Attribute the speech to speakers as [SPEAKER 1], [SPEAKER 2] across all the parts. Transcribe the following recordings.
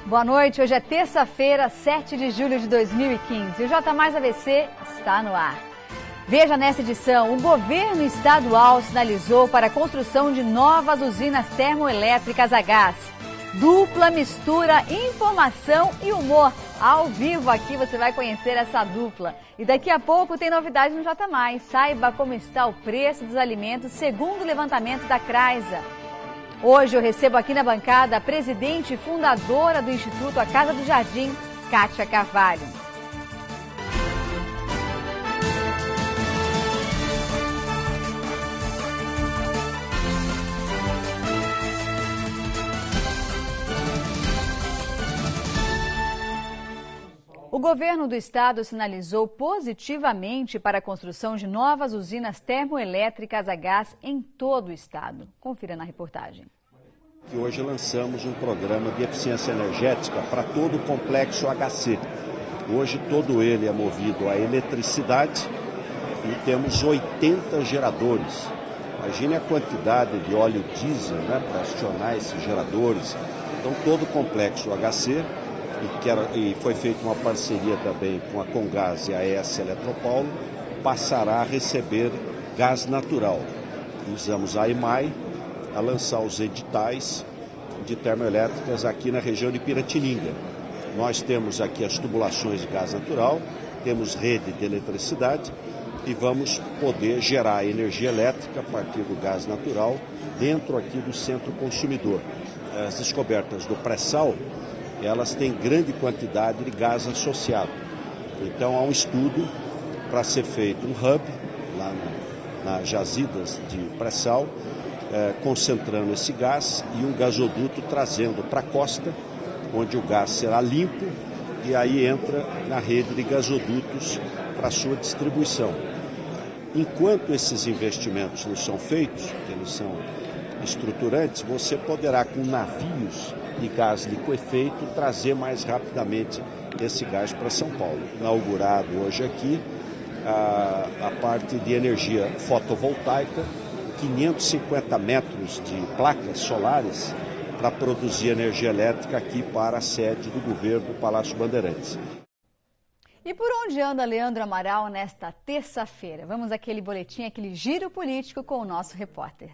[SPEAKER 1] Boa noite, hoje é terça-feira, 7 de julho de 2015. O J Mais ABC está no ar. Veja nessa edição, o governo estadual sinalizou para a construção de novas usinas termoelétricas a gás. Dupla mistura informação e humor. Ao vivo aqui você vai conhecer essa dupla. E daqui a pouco tem novidade no J Mais. Saiba como está o preço dos alimentos segundo o levantamento da Craiza. Hoje eu recebo aqui na bancada a presidente e fundadora do Instituto A Casa do Jardim, Kátia Carvalho. O governo do estado sinalizou positivamente para a construção de novas usinas termoelétricas a gás em todo o estado. Confira na reportagem.
[SPEAKER 2] Hoje lançamos um programa de eficiência energética para todo o complexo HC. Hoje todo ele é movido a eletricidade e temos 80 geradores. Imagine a quantidade de óleo diesel, para acionar esses geradores. Então todo o complexo HC, e foi feita uma parceria também com a Comgás e a ES Eletropaulo, passará a receber gás natural. Usamos a EMAI a lançar os editais de termoelétricas aqui na região de Piratininga. Nós temos aqui as tubulações de gás natural, temos rede de eletricidade e vamos poder gerar energia elétrica a partir do gás natural dentro aqui do centro consumidor. As descobertas do pré-sal, elas têm grande quantidade de gás associado. Então há um estudo para ser feito um hub lá nas jazidas de pré-sal, concentrando esse gás e um gasoduto trazendo para a costa, onde o gás será limpo e aí entra na rede de gasodutos para sua distribuição. Enquanto esses investimentos não são feitos, que eles são estruturantes, você poderá com navios de gás liquefeito trazer mais rapidamente esse gás para São Paulo. Inaugurado hoje aqui a parte de energia fotovoltaica, 550 metros de placas solares para produzir energia elétrica aqui para a sede do governo do Palácio Bandeirantes.
[SPEAKER 1] E por onde anda Leandro Amaral nesta terça-feira? Vamos àquele boletim, aquele giro político com o nosso repórter.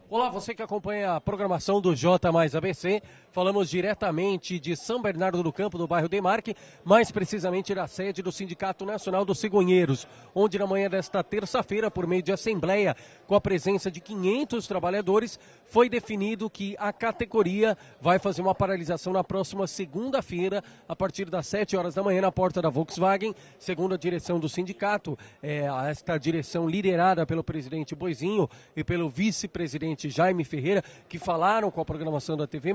[SPEAKER 3] Olá, você que acompanha a programação do J Mais ABC. Falamos diretamente de São Bernardo do Campo, do bairro Demarque, mais precisamente da sede do Sindicato Nacional dos Cegonheiros, onde na manhã desta terça-feira, por meio de assembleia, com a presença de 500 trabalhadores, foi definido que a categoria vai fazer uma paralisação na próxima segunda-feira, a partir das 7 horas da manhã, na porta da Volkswagen, segundo a direção do sindicato. Esta direção liderada pelo presidente Boizinho e pelo vice-presidente Jaime Ferreira, que falaram com a programação da TV+,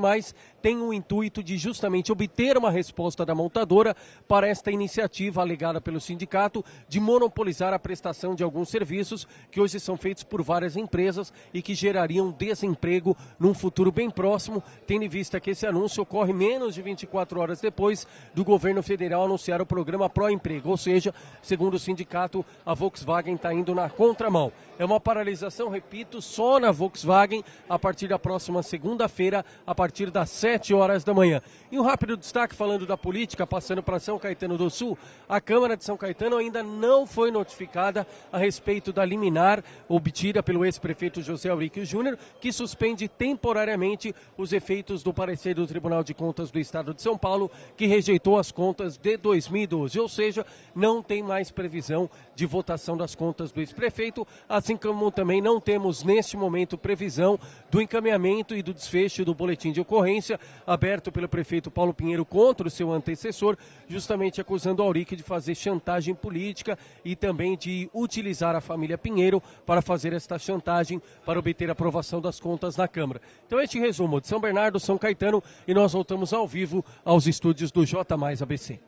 [SPEAKER 3] tem o intuito de justamente obter uma resposta da montadora para esta iniciativa alegada pelo sindicato de monopolizar a prestação de alguns serviços que hoje são feitos por várias empresas e que gerariam desemprego num futuro bem próximo, tendo em vista que esse anúncio ocorre menos de 24 horas depois do governo federal anunciar o programa Pró Emprego, ou seja, segundo o sindicato, a Volkswagen está indo na contramão. É uma paralisação, repito, só na Volkswagen a partir da próxima segunda-feira, a partir das 7 horas da manhã. E um rápido destaque falando da política, passando para São Caetano do Sul, a Câmara de São Caetano ainda não foi notificada a respeito da liminar obtida pelo ex-prefeito José Auricchio Júnior, que suspende temporariamente os efeitos do parecer do Tribunal de Contas do Estado de São Paulo, que rejeitou as contas de 2012, ou seja, não tem mais previsão de votação das contas do ex-prefeito, assim como também não temos neste momento previsão do encaminhamento e do desfecho do boletim de ocorrência aberto pelo prefeito Paulo Pinheiro contra o seu antecessor, justamente acusando o Auricchio de fazer chantagem política e também de utilizar a família Pinheiro para fazer esta chantagem para obter a aprovação das contas na Câmara. Então este resumo de São Bernardo, São Caetano, e nós voltamos ao vivo aos estúdios do J Mais ABC.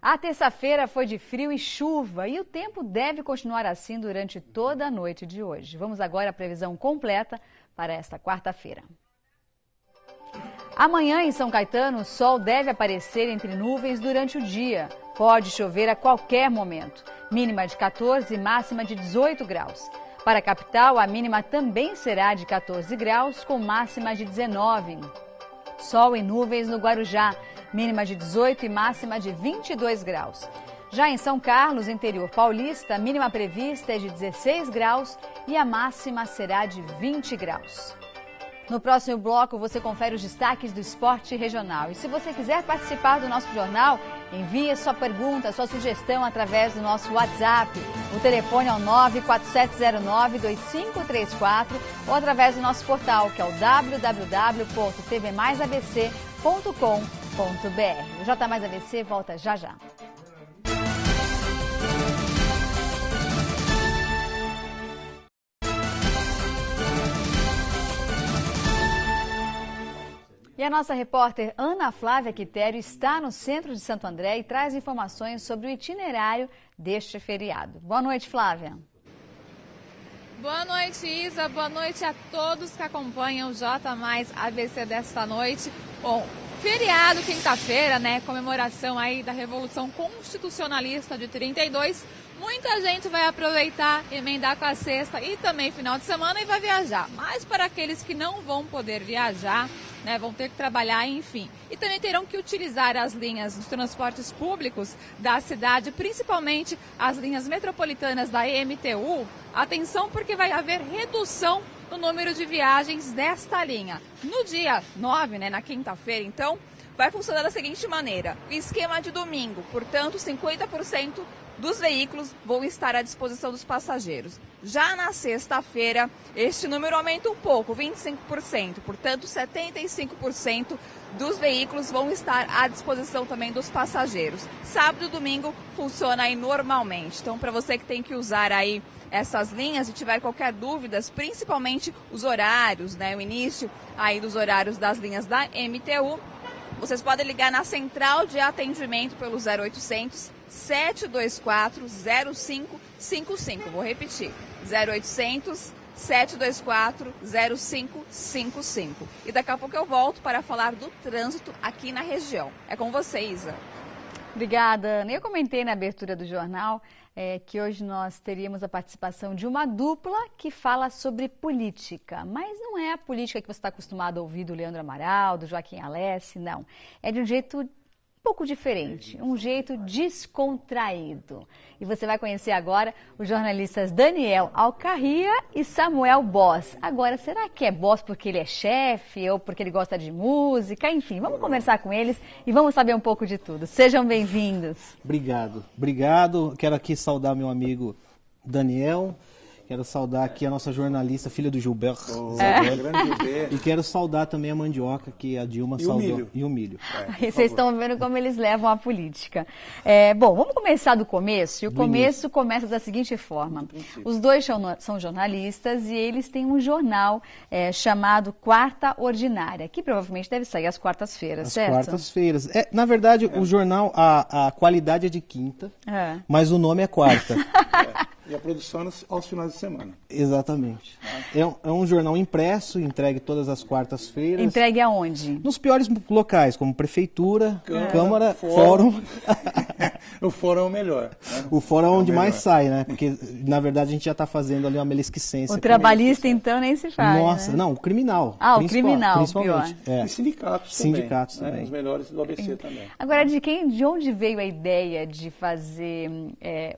[SPEAKER 1] A terça-feira foi de frio e chuva e o tempo deve continuar assim durante toda a noite de hoje. Vamos agora à previsão completa para esta quarta-feira. Amanhã em São Caetano, o sol deve aparecer entre nuvens durante o dia. Pode chover a qualquer momento. Mínima de 14 e máxima de 18 graus. Para a capital, a mínima também será de 14 graus, com máxima de 19. Sol e nuvens no Guarujá, mínima de 18 e máxima de 22 graus. Já em São Carlos, interior paulista, a mínima prevista é de 16 graus e a máxima será de 20 graus. No próximo bloco, você confere os destaques do esporte regional. E se você quiser participar do nosso jornal, envie sua pergunta, sua sugestão através do nosso WhatsApp. O telefone é o 94709-2534 ou através do nosso portal, que é o www.tvmaisabc.com.br. O J Mais ABC volta já já. E a nossa repórter Ana Flávia Quitério está no centro de Santo André e traz informações sobre o itinerário deste feriado. Boa noite, Flávia.
[SPEAKER 4] Boa noite, Isa. Boa noite a todos que acompanham o J Mais ABC desta noite. Bom, feriado, quinta-feira, né? Comemoração aí da Revolução Constitucionalista de 32. Muita gente vai aproveitar, emendar com a sexta e também final de semana e vai viajar. Mas para aqueles que não vão poder viajar, né, vão ter que trabalhar, enfim. E também terão que utilizar as linhas de transportes públicos da cidade, principalmente as linhas metropolitanas da EMTU. Atenção, porque vai haver redução no número de viagens desta linha. No dia 9, né, na quinta-feira, então, vai funcionar da seguinte maneira. O esquema de domingo, portanto, 50% dos veículos vão estar à disposição dos passageiros. Já na sexta-feira, este número aumenta um pouco, 25%. Portanto, 75% dos veículos vão estar à disposição também dos passageiros. Sábado e domingo funciona aí normalmente. Então, para você que tem que usar aí essas linhas e tiver qualquer dúvida, principalmente os horários, né, o início aí dos horários das linhas da MTU, vocês podem ligar na central de atendimento pelo 0800 724 0555. Vou repetir, 0800 724 0555. E daqui a pouco eu volto para falar do trânsito aqui na região. É com você, Isa.
[SPEAKER 1] Obrigada, Ana. Eu comentei na abertura do jornal que hoje nós teríamos a participação de uma dupla que fala sobre política, mas não é a política que você está acostumado a ouvir do Leandro Amaral, do Joaquim Alessi, não. É de um jeito um pouco diferente, um jeito descontraído. E você vai conhecer agora os jornalistas Daniel Alcarria e Samuel Boss. Agora, será que é Boss porque ele é chefe ou porque ele gosta de música? Enfim, vamos conversar com eles e vamos saber um pouco de tudo. Sejam bem-vindos.
[SPEAKER 5] Obrigado. Quero aqui saudar meu amigo Daniel. Quero saudar aqui a nossa jornalista, filha do Gilberto.
[SPEAKER 6] Grande Gilberto.
[SPEAKER 5] E quero saudar também a mandioca, que a Dilma saudou. E o milho.
[SPEAKER 1] Vocês estão vendo como eles levam a política. Bom, vamos começar do começo. E o começo começa da seguinte forma. Os dois são jornalistas e eles têm um jornal chamado Quarta Ordinária, que provavelmente deve sair às quartas-feiras, certo?
[SPEAKER 5] Às quartas-feiras. Na verdade, o jornal, a qualidade é de quinta, mas o nome é quarta.
[SPEAKER 6] E a produção aos finais de semana.
[SPEAKER 5] Exatamente. É um jornal impresso, entregue todas as quartas-feiras.
[SPEAKER 1] Entregue aonde?
[SPEAKER 5] Nos piores locais, como prefeitura, Câmara, Fórum.
[SPEAKER 6] O Fórum é o melhor. Né?
[SPEAKER 5] O Fórum é onde mais sai, né? Porque, na verdade, a gente já está fazendo ali uma melisquicência.
[SPEAKER 1] O trabalhista, então, nem se faz.
[SPEAKER 5] Nossa, né? Não, o criminal.
[SPEAKER 1] O criminal,
[SPEAKER 5] principalmente.
[SPEAKER 6] E sindicatos também. Né? Os melhores do ABC também.
[SPEAKER 1] Agora, de onde veio a ideia de fazer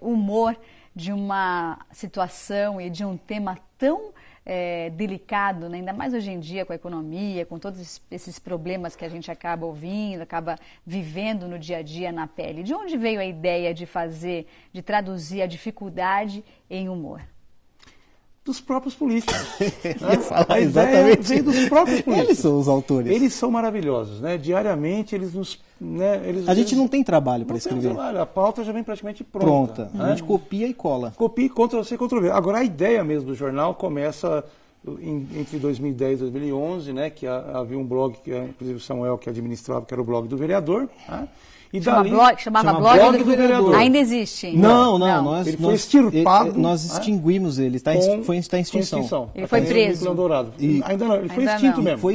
[SPEAKER 1] humor de uma situação e de um tema tão delicado, né? Ainda mais hoje em dia com a economia, com todos esses problemas que a gente acaba ouvindo, acaba vivendo no dia a dia na pele. De onde veio a ideia de traduzir a dificuldade em humor?
[SPEAKER 6] Dos próprios políticos.
[SPEAKER 5] A ideia
[SPEAKER 6] vem dos próprios políticos.
[SPEAKER 5] Eles são os autores.
[SPEAKER 6] Eles são maravilhosos, né? Diariamente eles nos...
[SPEAKER 5] a gente não tem trabalho para escrever.
[SPEAKER 6] A pauta já vem praticamente pronta.
[SPEAKER 5] A gente copia e cola.
[SPEAKER 6] Copia, Ctrl-C, Ctrl-V. Agora, a ideia mesmo do jornal começa entre 2010 e 2011, né? Que havia um blog, que inclusive o Samuel que administrava, que era o blog do vereador, né? E
[SPEAKER 1] chamava blog do vereador. Ainda existe?
[SPEAKER 5] Não.
[SPEAKER 6] Ele foi extirpado.
[SPEAKER 5] Nós extinguimos ele. Está em extinção.
[SPEAKER 1] Ele foi preso.
[SPEAKER 6] Ainda não, ele foi extinto mesmo.
[SPEAKER 5] Foi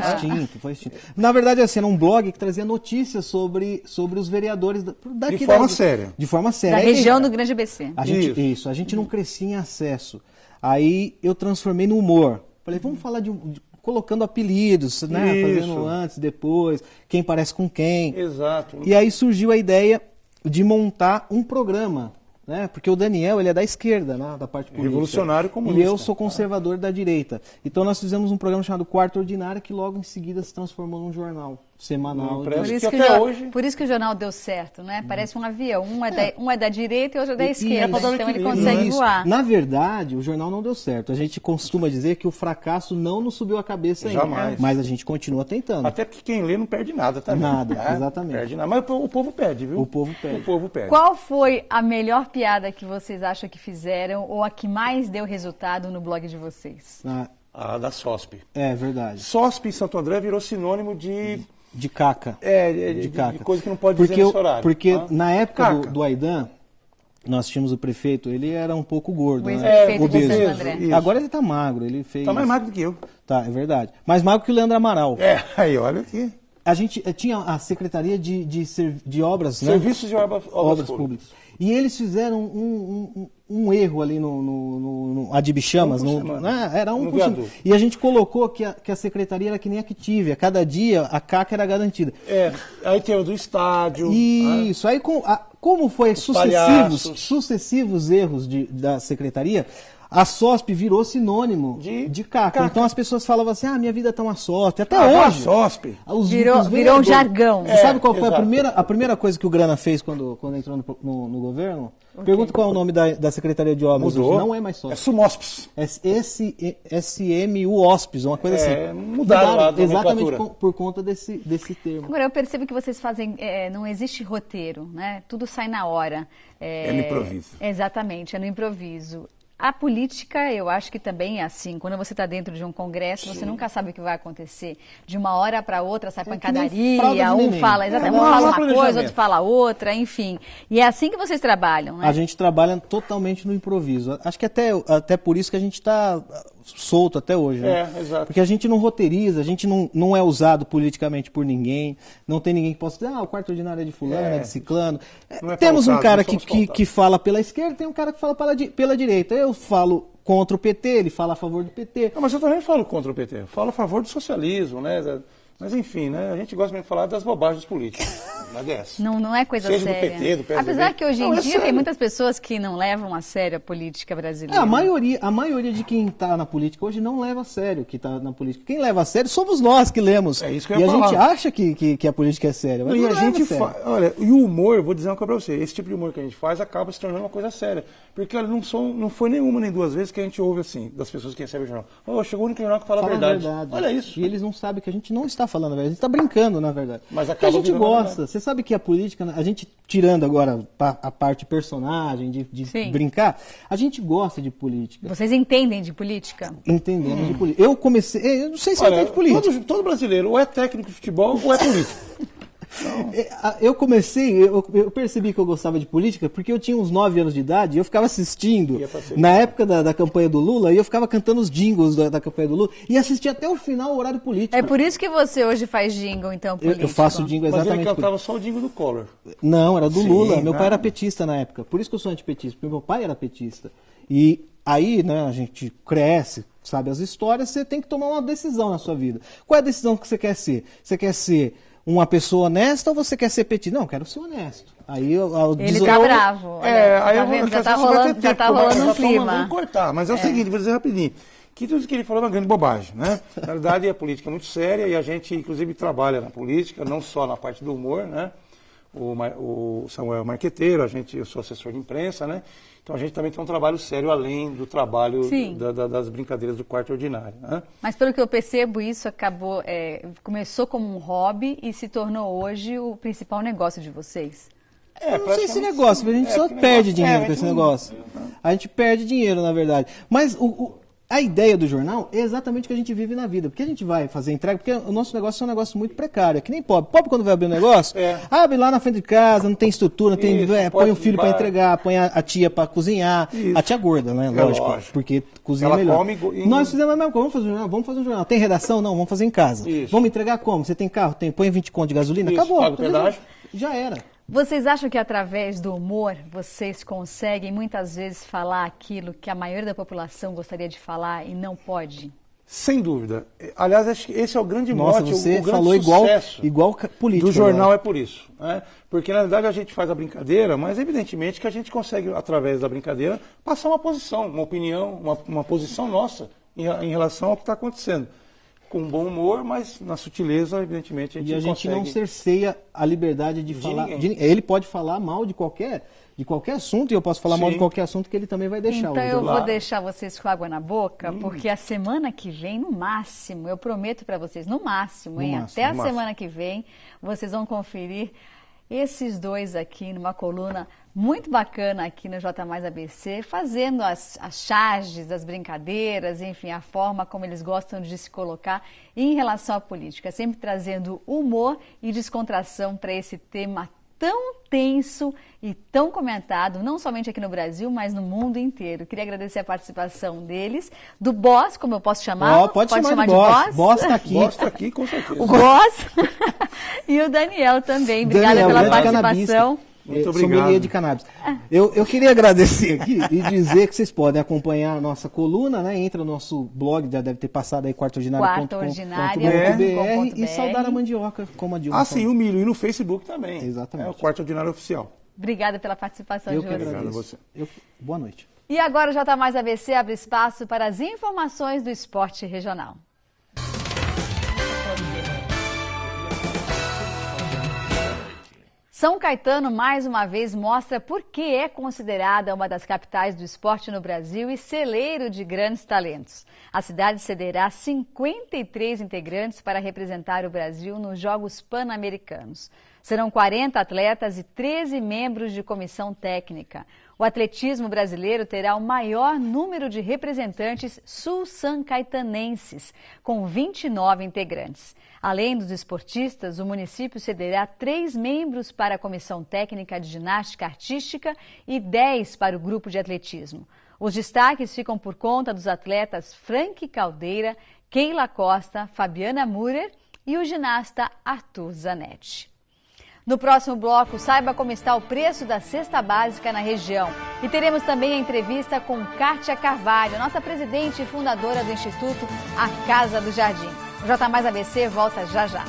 [SPEAKER 5] extinto. Na verdade, assim, era um blog que trazia notícias sobre os vereadores daqui.
[SPEAKER 6] De forma séria.
[SPEAKER 5] De forma séria.
[SPEAKER 1] Da região do Grande ABC.
[SPEAKER 5] A gente não crescia em acesso. Aí eu transformei no humor. Falei, vamos falar colocando apelidos, né?
[SPEAKER 6] Isso.
[SPEAKER 5] Fazendo antes, depois, quem parece com quem.
[SPEAKER 6] Exato.
[SPEAKER 5] E aí surgiu a ideia de montar um programa, né? Porque o Daniel, ele é da esquerda, né? Da parte política.
[SPEAKER 6] Revolucionário comunista.
[SPEAKER 5] E eu sou conservador da direita. Então nós fizemos um programa chamado Quarto Ordinário, que logo em seguida se transformou num jornal semanal.
[SPEAKER 1] Por isso que o jornal deu certo, né? Parece um avião. Um é da direita e outro é da esquerda. Então ele consegue voar.
[SPEAKER 5] Na verdade, o jornal não deu certo. A gente costuma dizer que o fracasso não nos subiu a cabeça ainda.
[SPEAKER 6] Jamais.
[SPEAKER 5] Mas a gente continua tentando.
[SPEAKER 6] Até porque quem lê não perde nada também.
[SPEAKER 5] Nada, exatamente.
[SPEAKER 6] Perde nada. Mas o povo perde, viu?
[SPEAKER 5] O povo perde.
[SPEAKER 6] O povo perde.
[SPEAKER 1] Qual foi a melhor piada que vocês acham que fizeram ou a que mais deu resultado no blog de vocês?
[SPEAKER 6] A da SOSP.
[SPEAKER 5] É verdade.
[SPEAKER 6] SOSP em Santo André virou sinônimo de
[SPEAKER 5] caca.
[SPEAKER 6] De coisa que não pode dizer nesse horário.
[SPEAKER 5] Porque na época do Aidan, nós tínhamos o prefeito, ele era um pouco gordo,
[SPEAKER 1] o
[SPEAKER 5] né?
[SPEAKER 1] Prefeito de Santo André.
[SPEAKER 5] Isso. Agora ele tá magro, ele fez...
[SPEAKER 6] Tá mais magro do que eu.
[SPEAKER 5] Tá, é verdade. Mais magro que o Leandro Amaral.
[SPEAKER 6] Aí olha aqui.
[SPEAKER 5] A gente tinha a Secretaria de Obras, né?
[SPEAKER 6] Serviços de Obras Públicas.
[SPEAKER 5] E eles fizeram um erro ali no Adibichamas, né? Era um por cima. E a gente colocou que a secretaria era que nem a Activia, cada dia a caca era garantida.
[SPEAKER 6] Aí tem o do estádio.
[SPEAKER 5] Isso, aí como foi sucessivos erros da secretaria, a SOSP virou sinônimo de caca. Então as pessoas falavam assim, minha vida tá uma SOSP. Até hoje.
[SPEAKER 6] SOSP.
[SPEAKER 1] Virou um jargão.
[SPEAKER 5] Você sabe qual foi a primeira coisa que o Grana fez quando entrou no governo? Pergunta qual é o nome da Secretaria de Obras hoje. Não é mais SOSP.
[SPEAKER 6] É SUMOSPs.
[SPEAKER 5] SMUOSPs, uma coisa assim.
[SPEAKER 6] Mudaram lá da
[SPEAKER 5] exatamente por conta desse termo.
[SPEAKER 1] Agora, eu percebo que vocês fazem, não existe roteiro, né? Tudo sai na hora.
[SPEAKER 6] É no improviso.
[SPEAKER 1] Exatamente, é no improviso. A política, eu acho que também é assim. Quando você está dentro de um congresso, você nunca sabe o que vai acontecer. De uma hora para outra sai pancadaria, um fala uma coisa, outro fala outra, enfim. E é assim que vocês trabalham, né?
[SPEAKER 5] A gente trabalha totalmente no improviso. Acho que até por isso que a gente está solto até hoje, né?
[SPEAKER 6] Exato.
[SPEAKER 5] Porque a gente não roteiriza, a gente não é usado politicamente por ninguém, não tem ninguém que possa dizer, o quarto ordinário é de fulano, é de ciclano. Temos um cara que fala pela esquerda, tem um cara que fala pela direita. Eu falo contra o PT, ele fala a favor do PT.
[SPEAKER 6] Mas eu também falo contra o PT, eu falo a favor do socialismo, né? Mas enfim, né? A gente gosta mesmo de falar das bobagens políticas. Mas é essa.
[SPEAKER 1] Não é coisa
[SPEAKER 6] Seja
[SPEAKER 1] séria.
[SPEAKER 6] Do PT, do PSDB.
[SPEAKER 1] Apesar que hoje em dia tem muitas pessoas que não levam a sério a política brasileira.
[SPEAKER 5] A maioria de quem está na política hoje não leva a sério que está na política. Quem leva a sério somos nós que lemos.
[SPEAKER 6] É isso que eu ia falar.
[SPEAKER 5] E a gente acha que a política é séria. Mas
[SPEAKER 6] e a gente olha, e o humor, eu vou dizer uma coisa para você, esse tipo de humor que a gente faz acaba se tornando uma coisa séria. Porque olha, não foi nenhuma nem duas vezes que a gente ouve assim, das pessoas que recebem o jornal. Chegou o único jornal que fala a verdade. Olha isso.
[SPEAKER 5] E eles não sabem que a gente não está falando a verdade, a gente está brincando, na verdade.
[SPEAKER 6] Mas
[SPEAKER 5] a gente gosta. Você sabe que a política, a gente, tirando agora a parte personagem, de brincar, a gente gosta de política.
[SPEAKER 1] Vocês entendem de política?
[SPEAKER 5] Entendemos de política. Eu não sei se eu entendo de política.
[SPEAKER 6] Todo brasileiro ou é técnico de futebol ou é político.
[SPEAKER 5] Eu percebi que eu gostava de política porque eu tinha uns 9 anos de idade e eu ficava assistindo na época da campanha do Lula e eu ficava cantando os jingles da campanha do Lula e assistia até o final o horário político.
[SPEAKER 1] É por isso que você hoje faz jingle, então, político?
[SPEAKER 5] Eu faço jingle exatamente.
[SPEAKER 6] Mas ele cantava só o jingle do Collor.
[SPEAKER 5] Não, era do Lula. Meu pai era petista na época. Por isso que eu sou antipetista, porque meu pai era petista. E aí, né, a gente cresce, sabe as histórias, você tem que tomar uma decisão na sua vida. Qual é a decisão que você quer ser? Você quer ser uma pessoa honesta ou você quer ser petista? Não, eu quero ser honesto. Aí
[SPEAKER 1] ele tá bravo. Já tá rolando um clima.
[SPEAKER 6] Vamos cortar, mas é o seguinte, vou dizer rapidinho. Que tudo que ele falou é uma grande bobagem, né? Na verdade, a política é muito séria e a gente, inclusive, trabalha na política, não só na parte do humor, né? O Samuel é marqueteiro, eu sou assessor de imprensa, né? Então a gente também tem um trabalho sério além do trabalho das brincadeiras do quarto ordinário, né?
[SPEAKER 1] Mas pelo que eu percebo, isso começou como um hobby e se tornou hoje o principal negócio de vocês.
[SPEAKER 5] Eu não sei esse negócio, a gente só perde dinheiro com esse negócio. A gente perde dinheiro, na verdade. Mas a ideia do jornal é exatamente o que a gente vive na vida. Porque a gente vai fazer entrega, porque o nosso negócio é um negócio muito precário. É que nem pobre. Pobre, quando vai abrir um negócio, abre lá na frente de casa, não tem estrutura, põe o filho para entregar, põe a tia para cozinhar. Isso. A tia gorda, né? Lógico. Porque cozinha melhor. Nós fizemos a mesma coisa. Vamos fazer um jornal. Tem redação? Não, vamos fazer em casa. Isso. Vamos entregar como? Você tem carro? Tem. Põe 20 conto de gasolina?
[SPEAKER 6] Isso.
[SPEAKER 5] Acabou.
[SPEAKER 6] Paga o pedágio.
[SPEAKER 5] Já era.
[SPEAKER 1] Vocês acham que através do humor vocês conseguem muitas vezes falar aquilo que a maioria da população gostaria de falar e não pode?
[SPEAKER 6] Sem dúvida. Aliás, acho que esse é o grande
[SPEAKER 5] Nossa,
[SPEAKER 6] mote,
[SPEAKER 5] você
[SPEAKER 6] o grande
[SPEAKER 5] falou
[SPEAKER 6] sucesso
[SPEAKER 5] igual político
[SPEAKER 6] do jornal
[SPEAKER 5] agora.
[SPEAKER 6] é por isso. Né? Porque, na verdade, a gente faz a brincadeira, mas evidentemente que a gente consegue, através da brincadeira, passar uma posição, uma opinião, uma posição nossa em relação ao que está acontecendo. Com bom humor, mas na sutileza, evidentemente, a gente consegue.
[SPEAKER 5] E a gente não cerceia a liberdade de falar. Ele pode falar mal de qualquer assunto, e eu posso falar mal de qualquer assunto que ele também vai deixar.
[SPEAKER 1] Então eu vou deixar vocês com água na boca, porque a semana que vem, no máximo, eu prometo para vocês, no máximo, hein? Até a semana que vem, vocês vão conferir esses dois aqui numa coluna muito bacana aqui no J Mais ABC, fazendo as charges, as brincadeiras, enfim, a forma como eles gostam de se colocar em relação à política, sempre trazendo humor e descontração para esse tema tão tenso e tão comentado, não somente aqui no Brasil, mas no mundo inteiro. Queria agradecer a participação deles, do Boss, como eu posso chamar?
[SPEAKER 5] Pode chamar de Boss. Boss está aqui.
[SPEAKER 6] Boss está aqui, com certeza.
[SPEAKER 1] O Boss e o Daniel também. Obrigada pela participação.
[SPEAKER 6] Muito obrigado.
[SPEAKER 5] Sommelier de cannabis. Eu queria agradecer aqui e dizer que vocês podem acompanhar a nossa coluna, né? Entra no nosso blog, já deve ter passado aí, quartaordinária.com.br e saudar a mandioca, como a Dilma
[SPEAKER 6] sim, o milho. E no Facebook também.
[SPEAKER 5] Exatamente.
[SPEAKER 6] É o Quarto Ordinário Oficial.
[SPEAKER 1] Obrigada pela participação de vocês.
[SPEAKER 6] Obrigado a você.
[SPEAKER 5] Boa noite.
[SPEAKER 1] E agora o J Mais ABC abre espaço para as informações do esporte regional. São Caetano, mais uma vez, mostra por que é considerada uma das capitais do esporte no Brasil e celeiro de grandes talentos. A cidade cederá 53 integrantes para representar o Brasil nos Jogos Pan-Americanos. Serão 40 atletas e 13 membros de comissão técnica. O atletismo brasileiro terá o maior número de representantes sul-sancaetanenses, com 29 integrantes. Além dos esportistas, o município cederá 3 membros para a comissão técnica de ginástica artística e 10 para o grupo de atletismo. Os destaques ficam por conta dos atletas Frank Caldeira, Keila Costa, Fabiana Murer e o ginasta Arthur Zanetti. No próximo bloco, saiba como está o preço da cesta básica na região. E teremos também a entrevista com Kátia Carvalho, nossa presidente e fundadora do Instituto A Casa do Jardim. O J Mais ABC volta já já.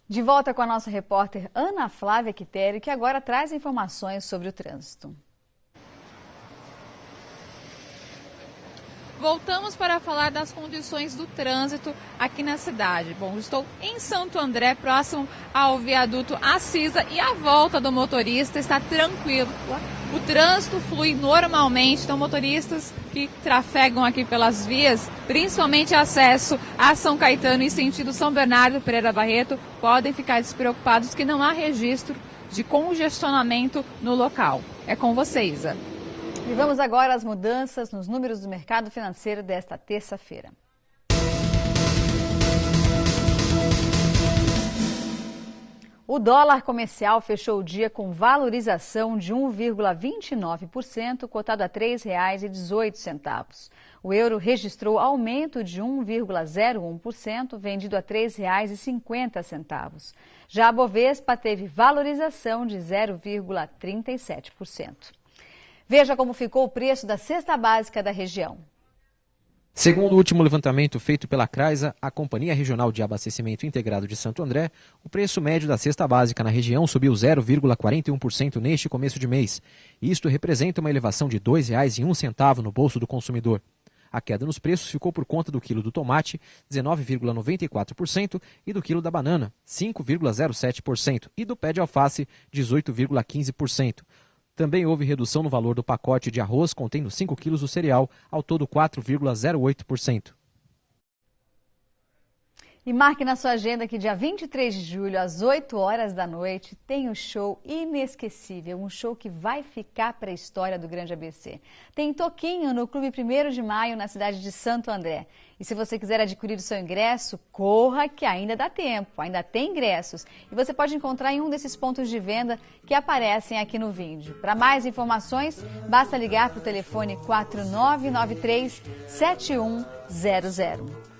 [SPEAKER 1] De volta com a nossa repórter Ana Flávia Quitério, que agora traz informações sobre o trânsito.
[SPEAKER 4] Voltamos para falar das condições do trânsito aqui na cidade. Bom, estou em Santo André, próximo ao viaduto Assisa, e a volta do motorista está tranquilo. O trânsito flui normalmente, então motoristas que trafegam aqui pelas vias, principalmente acesso a São Caetano e sentido São Bernardo Pereira Barreto, podem ficar despreocupados que não há registro de congestionamento no local. É com você, Isa.
[SPEAKER 1] E vamos agora às mudanças nos números do mercado financeiro desta terça-feira. O dólar comercial fechou o dia com valorização de 1,29%, cotado a R$ 3,18. O euro registrou aumento de 1,01%, vendido a R$ 3,50. Já a Bovespa teve valorização de 0,37%. Veja como ficou o preço da cesta básica da região.
[SPEAKER 7] Segundo o último levantamento feito pela CRAISA, a Companhia Regional de Abastecimento Integrado de Santo André, o preço médio da cesta básica na região subiu 0,41% neste começo de mês. Isto representa uma elevação de R$ 2,01 no bolso do consumidor. A queda nos preços ficou por conta do quilo do tomate, 19,94%, e do quilo da banana, 5,07%, e do pé de alface, 18,15%. Também houve redução no valor do pacote de arroz contendo 5 quilos do cereal, ao todo 4,08%.
[SPEAKER 1] E marque na sua agenda que dia 23 de julho, às 8 horas da noite, tem um show inesquecível, um show que vai ficar para a história do Grande ABC. Tem toquinho no Clube 1º de Maio, na cidade de Santo André. E se você quiser adquirir o seu ingresso, corra que ainda dá tempo, ainda tem ingressos. E você pode encontrar em um desses pontos de venda que aparecem aqui no vídeo. Para mais informações, basta ligar para o telefone 4993-7100.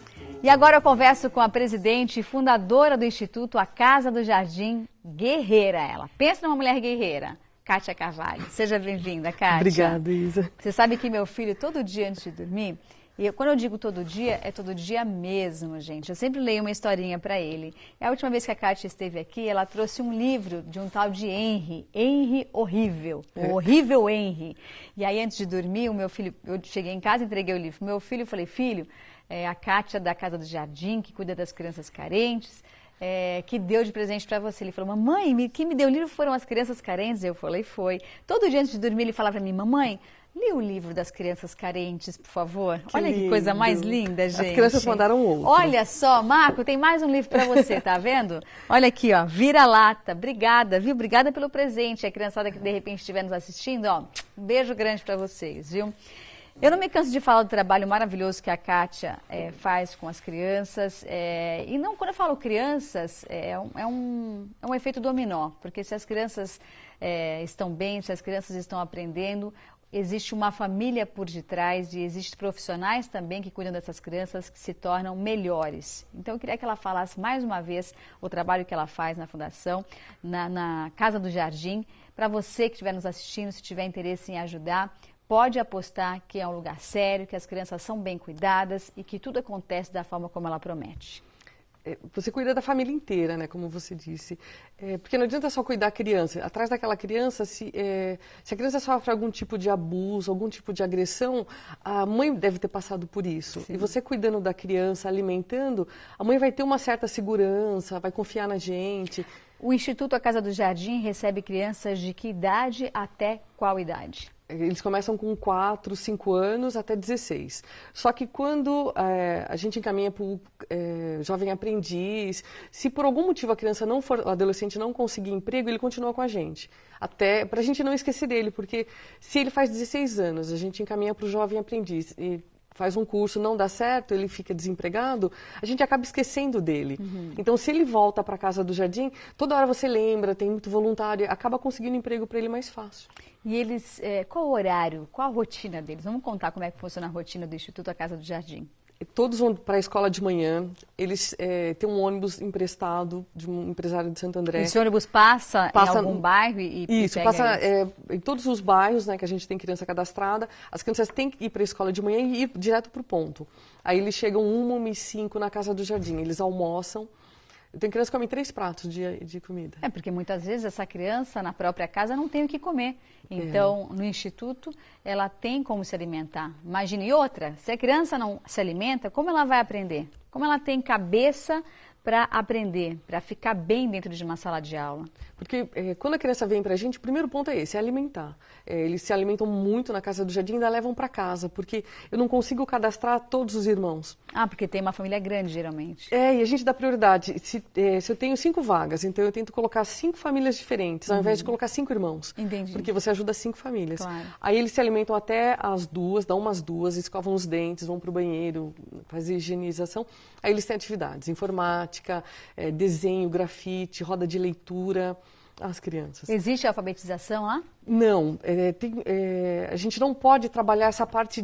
[SPEAKER 1] E agora eu converso com a presidente e fundadora do Instituto A Casa do Jardim, guerreira ela. Pensa numa mulher guerreira, Kátia Carvalho. Seja bem-vinda, Kátia.
[SPEAKER 8] Obrigada, Isa.
[SPEAKER 1] Você sabe que meu filho, todo dia antes de dormir, e quando eu digo todo dia, é todo dia mesmo, gente. Eu sempre leio uma historinha para ele. E a última vez que a Kátia esteve aqui, ela trouxe um livro de um tal de Henry Horrível, o Horrível Henry. E aí, antes de dormir, o meu filho, eu cheguei em casa, entreguei o livro pro meu filho e falei, filho, a Kátia da Casa do Jardim, que cuida das crianças carentes, que deu de presente para você. Ele falou, mamãe, quem me deu o livro foram as crianças carentes? Eu falei, foi. Todo dia antes de dormir ele falava para mim, mamãe, lê o livro das crianças carentes, por favor. Olha que coisa mais linda, gente.
[SPEAKER 8] As crianças mandaram outro.
[SPEAKER 1] Olha só, Marco, tem mais um livro para você, tá vendo? Olha aqui, ó, Vira-Lata. Obrigada, viu? Obrigada pelo presente. A criançada que de repente estiver nos assistindo, ó, um beijo grande para vocês, viu? Eu não me canso de falar do trabalho maravilhoso que a Kátia faz com as crianças. E não, quando eu falo crianças, é um efeito dominó, porque se as crianças estão bem, se as crianças estão aprendendo, existe uma família por detrás e existem profissionais também que cuidam dessas crianças que se tornam melhores. Então eu queria que ela falasse mais uma vez o trabalho que ela faz na Fundação, na Casa do Jardim. Para você que estiver nos assistindo, se tiver interesse em ajudar, pode apostar que é um lugar sério, que as crianças são bem cuidadas e que tudo acontece da forma como ela promete.
[SPEAKER 8] Você cuida da família inteira, né, como você disse. Porque não adianta só cuidar da criança. Atrás daquela criança, se a criança sofre algum tipo de abuso, algum tipo de agressão, a mãe deve ter passado por isso. Sim. E você cuidando da criança, alimentando, a mãe vai ter uma certa segurança, vai confiar na gente.
[SPEAKER 1] O Instituto A Casa do Jardim recebe crianças de que idade até qual idade?
[SPEAKER 8] Eles começam com 4, 5 anos até 16. Só que quando a gente encaminha para o jovem aprendiz, se por algum motivo a criança não for, o adolescente não conseguir emprego, ele continua com a gente. Até para a gente não esquecer dele, porque se ele faz 16 anos, a gente encaminha para o jovem aprendiz e faz um curso, não dá certo, ele fica desempregado, a gente acaba esquecendo dele. Uhum. Então, se ele volta para a Casa do Jardim, toda hora você lembra, tem muito voluntário, acaba conseguindo emprego para ele mais fácil.
[SPEAKER 1] E eles, qual o horário, qual a rotina deles? Vamos contar como é que funciona a rotina do Instituto A Casa do Jardim.
[SPEAKER 8] Todos vão para a escola de manhã, eles têm um ônibus emprestado de um empresário de Santo André.
[SPEAKER 1] Esse ônibus passa em algum bairro e
[SPEAKER 8] isso, passa em todos os bairros, né, que a gente tem criança cadastrada. As crianças têm que ir para a escola de manhã e ir direto para o ponto. Aí eles chegam 1h05 na Casa do Jardim, eles almoçam. Tem criança que come 3 pratos de comida.
[SPEAKER 1] Porque muitas vezes essa criança na própria casa não tem o que comer. Então, no Instituto, ela tem como se alimentar. Imagine outra, se a criança não se alimenta, como ela vai aprender? Como ela tem cabeça para aprender, para ficar bem dentro de uma sala de aula?
[SPEAKER 8] Porque quando a criança vem para a gente, o primeiro ponto é esse, é alimentar. Eles se alimentam muito na Casa do Jardim e ainda levam para casa, porque eu não consigo cadastrar todos os irmãos.
[SPEAKER 1] Ah, porque tem uma família grande, geralmente.
[SPEAKER 8] E a gente dá prioridade. Se eu tenho 5 vagas, então eu tento colocar 5 famílias diferentes, ao invés de colocar 5 irmãos.
[SPEAKER 1] Entendi.
[SPEAKER 8] Porque você ajuda 5 famílias.
[SPEAKER 1] Claro.
[SPEAKER 8] Aí eles se alimentam até as 2, dão umas 2, escovam os dentes, vão para o banheiro, fazem higienização. Aí eles têm atividades, informática, desenho, grafite, roda de leitura. As crianças.
[SPEAKER 1] Existe alfabetização lá?
[SPEAKER 8] Não, a gente não pode trabalhar essa parte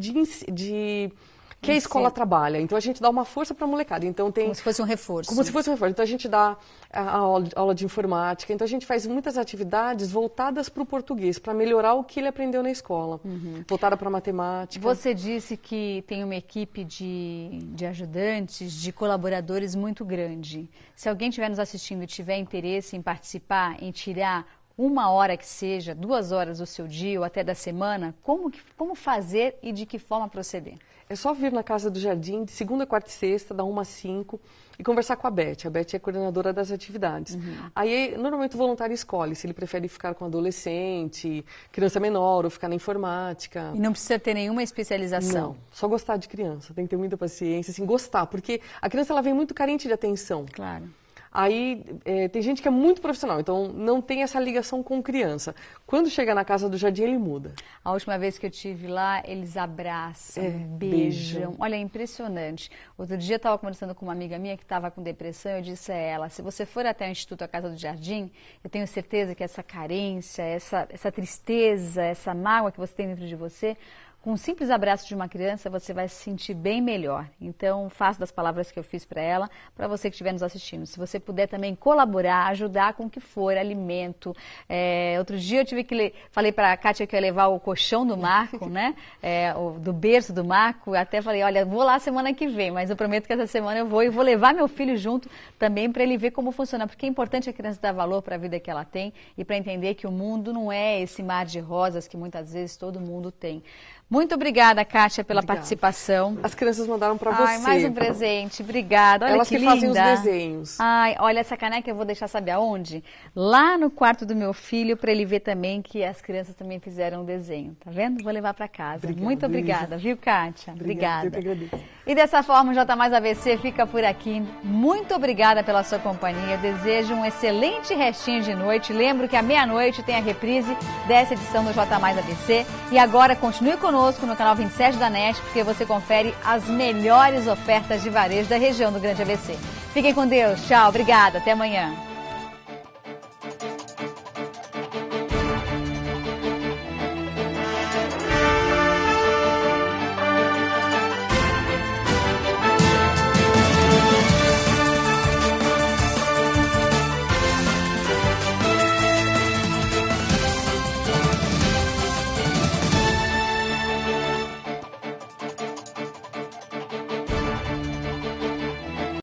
[SPEAKER 8] que a escola trabalha. Então a gente dá uma força para a molecada. Então tem
[SPEAKER 1] como se fosse um reforço.
[SPEAKER 8] Como se fosse um reforço. Então a gente dá a aula de informática. Então a gente faz muitas atividades voltadas para o português, para melhorar o que ele aprendeu na escola. Uhum. Voltada para a matemática.
[SPEAKER 1] Você disse que tem uma equipe de ajudantes, de colaboradores muito grande. Se alguém estiver nos assistindo e tiver interesse em participar, em tirar uma hora que seja, 2 horas do seu dia ou até da semana, como fazer e de que forma proceder?
[SPEAKER 8] É só vir na Casa do Jardim de segunda, quarta e sexta, da 1 às 5 e conversar com a Beth. A Beth é coordenadora das atividades. Aí, normalmente, o voluntário escolhe se ele prefere ficar com adolescente, criança menor ou ficar na informática.
[SPEAKER 1] E não precisa ter nenhuma especialização?
[SPEAKER 8] Não, só gostar de criança. Tem que ter muita paciência, assim, gostar. Porque a criança ela vem muito carente de atenção.
[SPEAKER 1] Claro.
[SPEAKER 8] Aí tem gente que é muito profissional, então não tem essa ligação com criança. Quando chega na Casa do Jardim, ele muda.
[SPEAKER 1] A última vez que eu estive lá, eles abraçam, beijam. Olha, é impressionante. Outro dia eu estava conversando com uma amiga minha que estava com depressão, eu disse a ela, se você for até o Instituto A Casa do Jardim, eu tenho certeza que essa carência, essa tristeza, essa mágoa que você tem dentro de você, com um simples abraço de uma criança, você vai se sentir bem melhor. Então, faço das palavras que eu fiz para ela, para você que estiver nos assistindo. Se você puder também colaborar, ajudar com o que for, alimento. Outro dia falei para a Kátia que eu ia levar o colchão do Marco, né? Do berço do Marco. Até falei, olha, vou lá semana que vem, mas eu prometo que essa semana eu vou e vou levar meu filho junto também para ele ver como funciona. Porque é importante a criança dar valor para a vida que ela tem e para entender que o mundo não é esse mar de rosas que muitas vezes todo mundo tem. Muito obrigada, Kátia, pela participação.
[SPEAKER 8] As crianças mandaram para você.
[SPEAKER 1] Ai, mais um presente. Obrigada. Olha
[SPEAKER 8] Elas
[SPEAKER 1] que
[SPEAKER 8] linda. Fazem os
[SPEAKER 1] desenhos. Ai, olha, essa caneca eu vou deixar, sabe aonde? Lá no quarto do meu filho, para ele ver também que as crianças também fizeram um desenho. Tá vendo? Vou levar para casa. Obrigada, muito obrigada, viu, Kátia? Obrigada.
[SPEAKER 8] Eu que agradeço.
[SPEAKER 1] E dessa forma, o J Mais ABC fica por aqui. Muito obrigada pela sua companhia. Eu desejo um excelente restinho de noite. Lembro que à meia-noite tem a reprise dessa edição do J Mais ABC. E agora continue conosco no canal 27 da NET, porque você confere as melhores ofertas de varejo da região do Grande ABC. Fiquem com Deus. Tchau. Obrigada. Até amanhã.